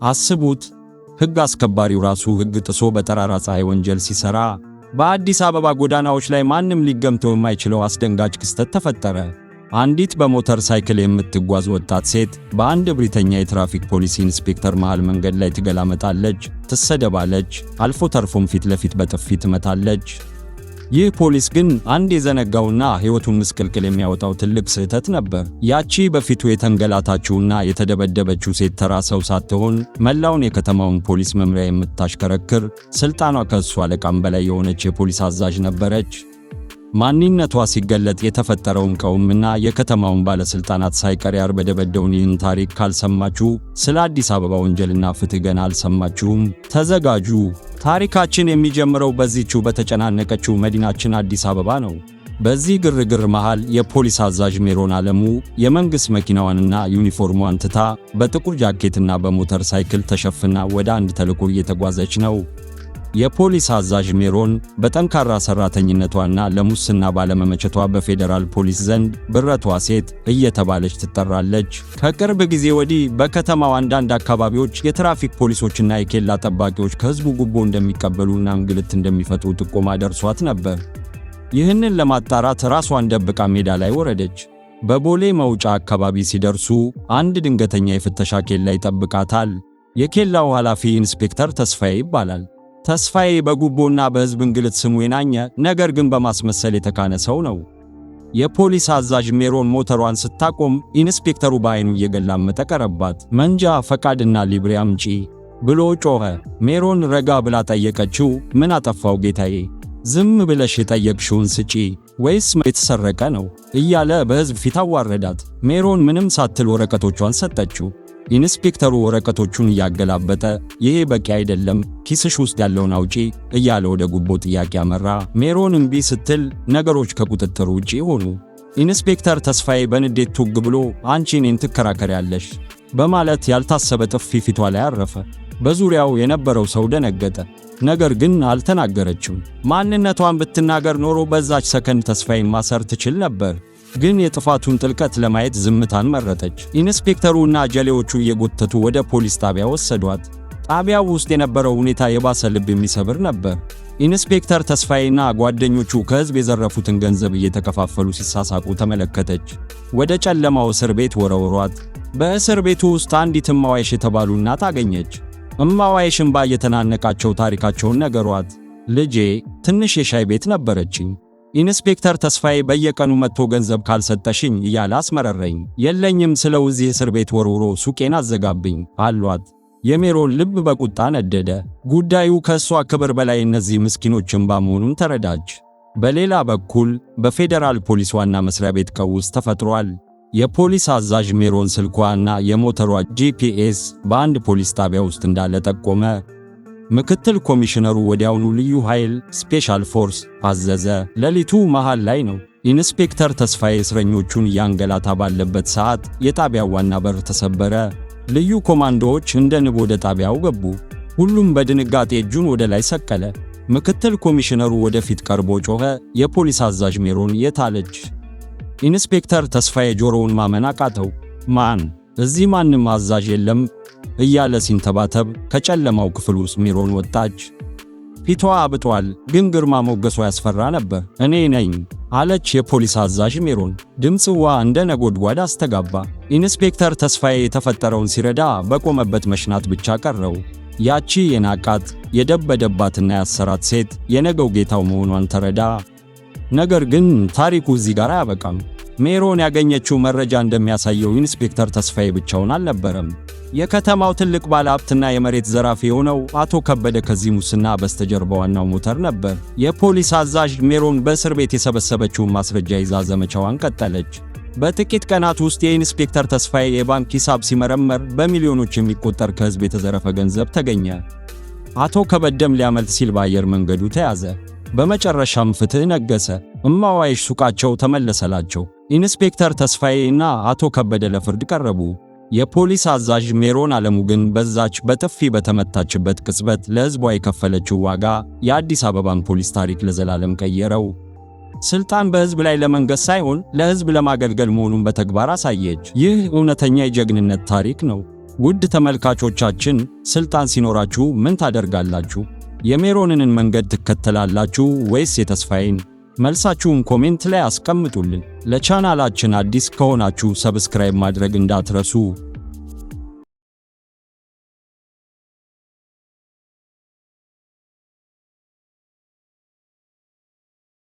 አስቡት፣ ሕግ አስከባሪው ራሱ ሕግ ጥሶ በጠራራ ፀሐይ ወንጀል ሲሰራ በአዲስ አበባ ጎዳናዎች ላይ ማንም ሊገምተው የማይችለው አስደንጋጭ ክስተት ተፈጠረ። አንዲት በሞተር ሳይክል የምትጓዝ ወጣት ሴት በአንድ እብሪተኛ የትራፊክ ፖሊስ ኢንስፔክተር መሃል መንገድ ላይ ትገላመጣለች፣ ትሰደባለች፣ አልፎ ተርፎም ፊት ለፊት በጥፊ ትመታለች። ይህ ፖሊስ ግን አንድ የዘነጋውና ሕይወቱን ምስቅልቅል የሚያወጣው ትልቅ ስህተት ነበር። ያቺ በፊቱ የተንገላታችውና የተደበደበችው ሴት ተራ ሰው ሳትሆን መላውን የከተማውን ፖሊስ መምሪያ የምታሽከረክር፣ ስልጣኗ ከእሱ አለቃም በላይ የሆነች የፖሊስ አዛዥ ነበረች። ማንነቷ ሲገለጥ የተፈጠረውን ቀውምና የከተማውን ባለስልጣናት ሳይቀር ያርበደበደውን ይህን ታሪክ ካልሰማችሁ ስለ አዲስ አበባ ወንጀልና ፍትህ ገና አልሰማችሁም። ተዘጋጁ። ታሪካችን የሚጀምረው በዚህችው በተጨናነቀችው መዲናችን አዲስ አበባ ነው። በዚህ ግርግር መሃል የፖሊስ አዛዥ ሜሮን አለሙ የመንግሥት መኪናዋንና ዩኒፎርሟን ትታ በጥቁር ጃኬትና በሞተር ሳይክል ተሸፍና ወደ አንድ ተልዕኮ እየተጓዘች ነው። የፖሊስ አዛዥ ሜሮን በጠንካራ ሰራተኝነቷና ለሙስና ባለመመቸቷ በፌዴራል ፖሊስ ዘንድ ብረቷ ሴት እየተባለች ትጠራለች። ከቅርብ ጊዜ ወዲህ በከተማው አንዳንድ አካባቢዎች የትራፊክ ፖሊሶችና የኬላ ጠባቂዎች ከህዝቡ ጉቦ እንደሚቀበሉና እንግልት እንደሚፈጥሩ ጥቆማ ደርሷት ነበር። ይህንን ለማጣራት ራሷን ደብቃ ሜዳ ላይ ወረደች። በቦሌ መውጫ አካባቢ ሲደርሱ አንድ ድንገተኛ የፍተሻ ኬላ ይጠብቃታል። የኬላው ኃላፊ ኢንስፔክተር ተስፋዬ ይባላል። ተስፋዬ በጉቦና በህዝብ እንግልት ስሙ የናኘ ነገር ግን በማስመሰል የተካነ ሰው ነው። የፖሊስ አዛዥ ሜሮን ሞተሯን ስታቆም ኢንስፔክተሩ በአይኑ እየገላመጠ ቀረባት። መንጃ ፈቃድና ሊብሬ አምጪ ብሎ ጮኸ። ሜሮን ረጋ ብላ ጠየቀችው። ምን አጠፋው ጌታዬ? ዝም ብለሽ የጠየቅሽውን ስጪ ወይስ የተሰረቀ ነው እያለ በህዝብ ፊት አዋረዳት። ሜሮን ምንም ሳትል ወረቀቶቿን ሰጠችው። ኢንስፔክተሩ ወረቀቶቹን እያገላበጠ ይሄ በቂ አይደለም፣ ኪስሽ ውስጥ ያለውን አውጪ እያለ ወደ ጉቦ ጥያቄ አመራ። ሜሮን እምቢ ስትል ነገሮች ከቁጥጥር ውጪ ሆኑ። ኢንስፔክተር ተስፋዬ በንዴት ቱግ ብሎ አንቺ እኔን ትከራከሪያለሽ በማለት ያልታሰበ ጥፊ ፊቷ ላይ አረፈ። በዙሪያው የነበረው ሰው ደነገጠ፣ ነገር ግን አልተናገረችም። ማንነቷን ብትናገር ኖሮ በዛች ሰከንድ ተስፋዬን ማሰር ትችል ነበር። ግን የጥፋቱን ጥልቀት ለማየት ዝምታን መረጠች። ኢንስፔክተሩና ጀሌዎቹ እየጎተቱ ወደ ፖሊስ ጣቢያ ወሰዷት። ጣቢያው ውስጥ የነበረው ሁኔታ የባሰ ልብ የሚሰብር ነበር። ኢንስፔክተር ተስፋዬና ጓደኞቹ ከህዝብ የዘረፉትን ገንዘብ እየተከፋፈሉ ሲሳሳቁ ተመለከተች። ወደ ጨለማው እስር ቤት ወረወሯት። በእስር ቤቱ ውስጥ አንዲት እማዋይሽ የተባሉ እናት አገኘች። እማዋይሽ እንባ እየተናነቃቸው ታሪካቸውን ነገሯት። ልጄ ትንሽ የሻይ ቤት ነበረችኝ። ኢንስፔክተር ተስፋዬ በየቀኑ መጥቶ ገንዘብ ካልሰጠሽኝ እያለ አስመረረኝ። የለኝም ስለው እዚህ እስር ቤት ወርውሮ ሱቄን አዘጋብኝ አሏት። የሜሮን ልብ በቁጣ ነደደ። ጉዳዩ ከእሷ ክብር በላይ እነዚህ ምስኪኖች እንባ መሆኑን ተረዳች። በሌላ በኩል በፌዴራል ፖሊስ ዋና መስሪያ ቤት ቀውስ ተፈጥሯል። የፖሊስ አዛዥ ሜሮን ስልኳና የሞተሯ ጂፒኤስ በአንድ ፖሊስ ጣቢያ ውስጥ እንዳለ ጠቆመ። ምክትል ኮሚሽነሩ ወዲያውኑ ልዩ ኃይል ስፔሻል ፎርስ አዘዘ። ሌሊቱ መሃል ላይ ነው። ኢንስፔክተር ተስፋዬ እስረኞቹን እያንገላታ ባለበት ሰዓት የጣቢያው ዋና በር ተሰበረ። ልዩ ኮማንዶዎች እንደ ንብ ወደ ጣቢያው ገቡ። ሁሉም በድንጋጤ እጁን ወደ ላይ ሰቀለ። ምክትል ኮሚሽነሩ ወደፊት ቀርቦ ጮኸ። የፖሊስ አዛዥ ሜሮን የት አለች? ኢንስፔክተር ተስፋዬ ጆሮውን ማመን አቃተው። ማን? እዚህ ማንም አዛዥ የለም እያለ ሲንተባተብ ከጨለማው ክፍል ውስጥ ሜሮን ወጣች። ፊቷ አብጧል፣ ግን ግርማ ሞገሷ ያስፈራ ነበር። እኔ ነኝ አለች የፖሊስ አዛዥ ሜሮን። ድምፅዋ እንደ ነጎድጓድ አስተጋባ። ኢንስፔክተር ተስፋዬ የተፈጠረውን ሲረዳ በቆመበት መሽናት ብቻ ቀረው። ያቺ የናቃት የደበደባትና ያሰራት ሴት የነገው ጌታው መሆኗን ተረዳ። ነገር ግን ታሪኩ እዚህ ጋር አያበቃም። ሜሮን ያገኘችው መረጃ እንደሚያሳየው ኢንስፔክተር ተስፋዬ ብቻውን አልነበረም። የከተማው ትልቅ ባለሀብትና የመሬት ዘራፊ የሆነው አቶ ከበደ ከዚህ ሙስና በስተጀርባ ዋናው ሞተር ነበር። የፖሊስ አዛዥ ሜሮን በእስር ቤት የሰበሰበችውን ማስረጃ ይዛ ዘመቻዋን ቀጠለች። በጥቂት ቀናት ውስጥ የኢንስፔክተር ተስፋዬ የባንክ ሂሳብ ሲመረመር በሚሊዮኖች የሚቆጠር ከህዝብ የተዘረፈ ገንዘብ ተገኘ። አቶ ከበደም ሊያመልጥ ሲል በአየር መንገዱ ተያዘ። በመጨረሻም ፍትህ ነገሰ። እማዋይሽ ሱቃቸው ተመለሰላቸው። ኢንስፔክተር ተስፋዬ እና አቶ ከበደ ለፍርድ ቀረቡ። የፖሊስ አዛዥ ሜሮን አለሙ ግን በዛች በጥፊ በተመታችበት ቅጽበት ለህዝቧ የከፈለችው ዋጋ የአዲስ አበባን ፖሊስ ታሪክ ለዘላለም ቀየረው። ስልጣን በህዝብ ላይ ለመንገስ ሳይሆን ለህዝብ ለማገልገል መሆኑን በተግባር አሳየች። ይህ እውነተኛ የጀግንነት ታሪክ ነው። ውድ ተመልካቾቻችን ስልጣን ሲኖራችሁ ምን ታደርጋላችሁ? የሜሮንን መንገድ ትከተላላችሁ ወይስ የተስፋዬን? መልሳችሁን ኮሜንት ላይ አስቀምጡልን። ለቻናላችን አዲስ ከሆናችሁ ሰብስክራይብ ማድረግ እንዳትረሱ።